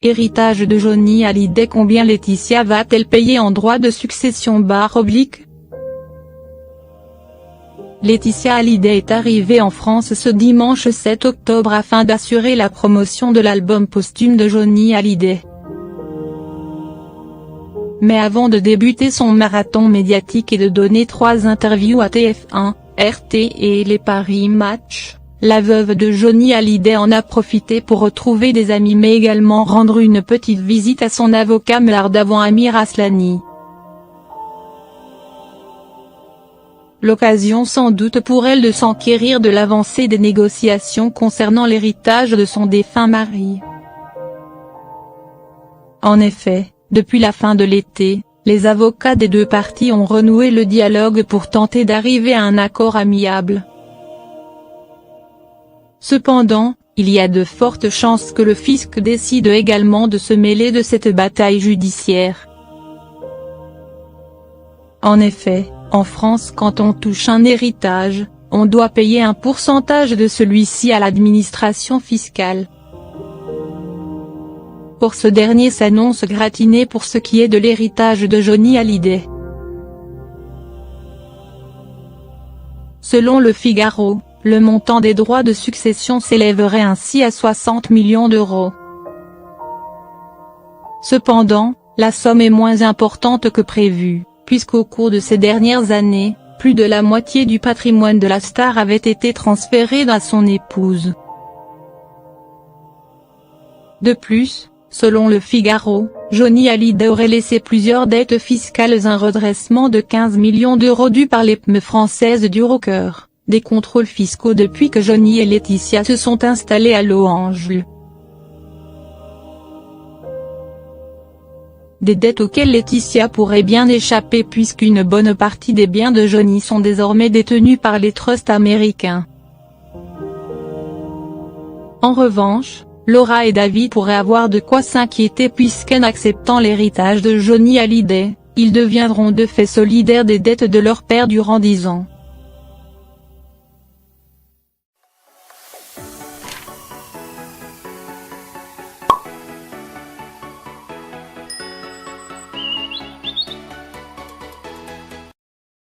Héritage de Johnny Hallyday. Combien Laetitia va-t-elle payer en droits de succession ? Laetitia Hallyday est arrivée en France ce dimanche 7 octobre afin d'assurer la promotion de l'album posthume de Johnny Hallyday. Mais avant de débuter son marathon médiatique et de donner 3 interviews à TF1, RT et les Paris Match, la veuve de Johnny Hallyday en a profité pour retrouver des amis mais également rendre une petite visite à son avocat Melardavon Amir Aslani. L'occasion sans doute pour elle de s'enquérir de l'avancée des négociations concernant l'héritage de son défunt mari. En effet, depuis la fin de l'été, les avocats des deux parties ont renoué le dialogue pour tenter d'arriver à un accord amiable. Cependant, il y a de fortes chances que le fisc décide également de se mêler de cette bataille judiciaire. En effet, en France, quand on touche un héritage, on doit payer un pourcentage de celui-ci à l'administration fiscale. Or ce dernier s'annonce gratiné pour ce qui est de l'héritage de Johnny Hallyday. Selon Le Figaro, le montant des droits de succession s'élèverait ainsi à 60 millions d'euros. Cependant, la somme est moins importante que prévu, puisqu'au cours de ces dernières années, plus de la moitié du patrimoine de la star avait été transféré à son épouse. De plus, selon Le Figaro, Johnny Hallyday aurait laissé plusieurs dettes fiscales, un redressement de 15 millions d'euros dû par les PME françaises du rocker, des contrôles fiscaux depuis que Johnny et Laetitia se sont installés à Los Angeles. Des dettes auxquelles Laetitia pourrait bien échapper puisqu'une bonne partie des biens de Johnny sont désormais détenus par les trusts américains. En revanche, Laura et David pourraient avoir de quoi s'inquiéter puisqu'en acceptant l'héritage de Johnny Hallyday, ils deviendront de fait solidaires des dettes de leur père durant 10 ans.